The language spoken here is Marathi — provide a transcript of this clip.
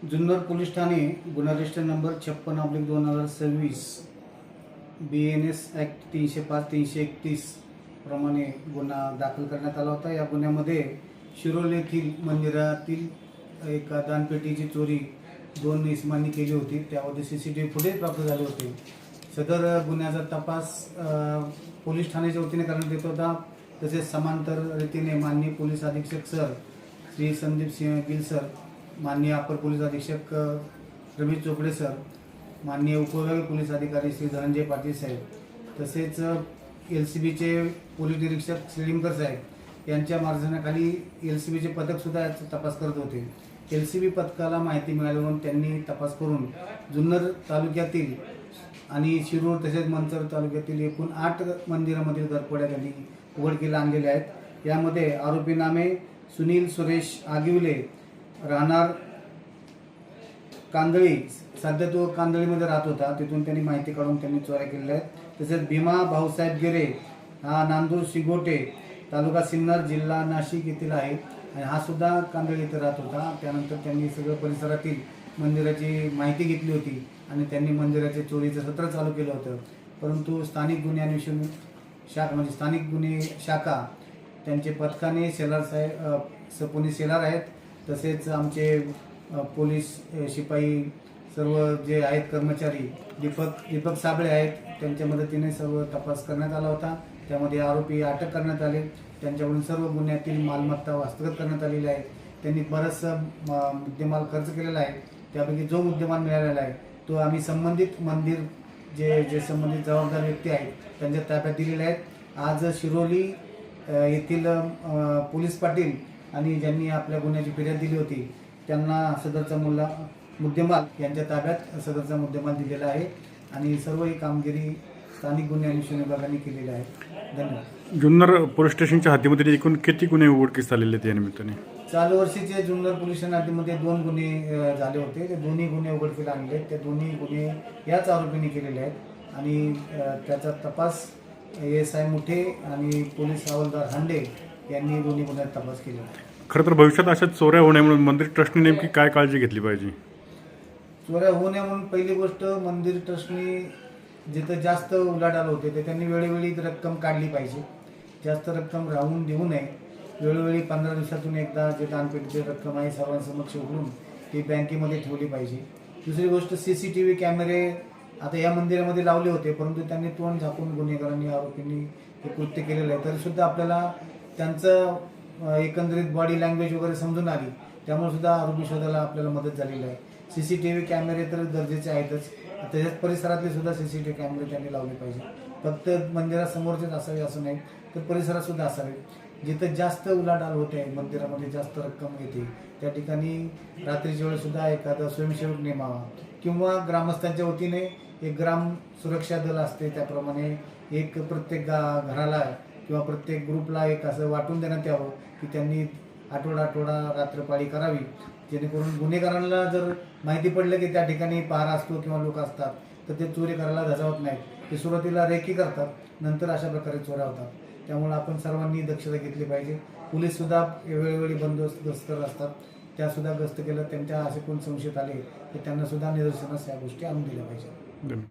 जुन्नर पोलीस ठाणे गुन्हा रजिस्टर नंबर 56/2026 BNS ॲक्ट 305-331 प्रमाणे गुन्हा दाखल करण्यात आला होता। या गुन्ह्यामध्ये शिरोळ येथील मंदिरातील एका दानपेटीची चोरी 2 इसमांनी केली होती। त्यामध्ये CCTV फुटेज प्राप्त झाले होते। सदर गुन्ह्याचा तपास पोलीस ठाण्याच्या वतीने करण्यात येत होता। तसेच समांतर रीतीने माननीय पोलीस अधीक्षक सर श्री संदीप सिंह गिल सर, माननीय अपर पोलीस अधीक्षक रमेश चोपडे सर, माननीय उपविभागीय पोलीस अधिकारी श्री धनंजय पाटील साहेब, तसेच LCBचे पोलीस निरीक्षक श्रीलिमकर साहेब यांच्या मार्गदर्शनाखाली LCBचे पथकसुद्धा याचा तपास करत होते। LCB पथकाला माहिती मिळाल्यावरून त्यांनी तपास करून जुन्नर तालुक्यातील आणि शिरूर तसेच मंचर तालुक्यातील एकूण 8 मंदिरामधील घरफोड्या त्यांनी उघडकीला आणलेल्या आहेत। यामध्ये आरोपी नामे सुनील सुरेश आगिवले, राहणार कांदळी, सध्या तो कांदळीमध्ये राहत होता, तिथून त्यांनी माहिती काढून त्यांनी चोऱ्या केलेल्या आहेत। तसेच भीमा भाऊसाहेब गिरे हा नांदूर शिगोटे, तालुका सिन्नर, जिल्हा नाशिक येथील आहे आणि हा सुद्धा कांदळी इथे राहत होता। त्यानंतर त्यांनी सगळं परिसरातील मंदिराची माहिती घेतली होती आणि त्यांनी मंदिराचे चोरीचं सत्र चालू केलं होतं। परंतु स्थानिक गुन्हे अन्वेषण शाखा म्हणजे स्थानिक गुन्हे शाखा त्यांचे पथकाने सेलार साहेब पोलीस सेलार आहेत, तसेच आमचे पोलीस शिपाई सर्व जे आहेत कर्मचारी दीपक साबळे आहेत, त्यांच्या मदतीने सर्व तपास करण्यात आला होता। त्यामध्ये आरोपी अटक करण्यात आले, त्यांच्याकडून सर्व गुन्ह्यातील मालमत्ता हस्तगत करण्यात आलेली आहे। त्यांनी बराचसा मुद्देमाल खर्च केलेला आहे। त्यापैकी जो मुद्देमाल मिळालेला आहे तो आम्ही संबंधित मंदिर जे संबंधित जबाबदार व्यक्ती आहेत त्यांच्या ताब्यात दिलेले आहेत। आज शिरोली येथील पोलीस पाटील आणि ज्यांनी आपल्या गुन्ह्याची फिर्याद दिली होती त्यांना सदरचा मुद्देमाल यांच्या ताब्यात सदरचा मुद्देमाल दिलेला आहे आणि सर्व ही कामगिरी स्थानिक गुन्हे अन्वेषण विभागाने केलेली आहे। धन्यवाद। जुन्नर पोलीस स्टेशनच्या हद्दीमध्ये एकूण किती गुन्हे उघडकीस आलेले आहेत या निमित्ताने? चालू वर्षीचे जुन्नर पोलीस स्टेशन हद्दीमध्ये 2 गुन्हे झाले होते। ते दोन्ही गुन्हे उघडकीला आणले आहेत। ते दोन्ही गुन्हे याच आरोपींनी केलेले आहेत आणि त्याचा तपास ASI मुठे आणि पोलीस हवालदार हांडे यांनी दोन्ही गुन्ह्यात तपास केला। खरं तर भविष्यात अशा चोऱ्या होण्या म्हणून मंदिर ट्रस्टने नेमकी काय काळजी घेतली पाहिजे? चोऱ्या होऊ नये म्हणून पहिली गोष्ट मंदिर ट्रस्टनी जिथं जास्त उलाढाल होते ते त्यांनी वेळोवेळी रक्कम काढली पाहिजे। जास्त रक्कम राहून देऊ नये। वेळोवेळी 15 दिवसातून एकदा जे दानपेटीची रक्कम आहे सर्वांसमक्ष उघडून ती बँकेमध्ये ठेवली पाहिजे। दुसरी गोष्ट CCTV कॅमेरे आता या मंदिरामध्ये लावले होते, परंतु त्यांनी तोंड झाकून गुन्हेगारांनी आरोपींनी हे कृत्य केलेलं आहे। तरीसुद्धा आपल्याला त्यांचं एकंदरीत बॉडी लँग्वेज वगैरे समजून आली, त्यामुळे सुद्धा आरोपी शोधायला आपल्याला मदत झालेली आहे। CCTV कॅमेरे तर गरजेचे आहेतच, त्याच्याच परिसरातले सुद्धा CCTV कॅमेरे त्यांनी लावले पाहिजे। फक्त मंदिरासमोरचेच असावे असं नाही तर परिसरात सुद्धा असावे। जिथं जास्त उलाढाल होते, मंदिरामध्ये जास्त रक्कम येते, त्या ठिकाणी रात्रीच्या वेळेस सुद्धा एखादा स्वयंसेवक नेमावा किंवा ग्रामस्थांच्या वतीने एक ग्राम सुरक्षा दल असते, त्याप्रमाणे एक प्रत्येक घराला किंवा प्रत्येक ग्रुपला एक असं वाटून देण्यात यावं की त्यांनी आठवडा रात्रपाळी करावी, जेणेकरून गुन्हेगारांना जर माहिती पडलं की त्या ठिकाणी पहारा असतो किंवा लोक असतात तर ते चोरी करायला धजावत नाहीत। ते सुरुवातीला रेकी करतात, नंतर अशा प्रकारे चोऱ्या होतात। त्यामुळे आपण सर्वांनी दक्षता घेतली पाहिजे। पोलीससुद्धा वेळोवेळी बंदोबस्त गस्त करत असतात, त्यासुद्धा गस्त केलं, त्यांच्या असे कोण संशयित आले तर त्यांना सुद्धा निदर्शनास या गोष्टी आणून दिल्या पाहिजे।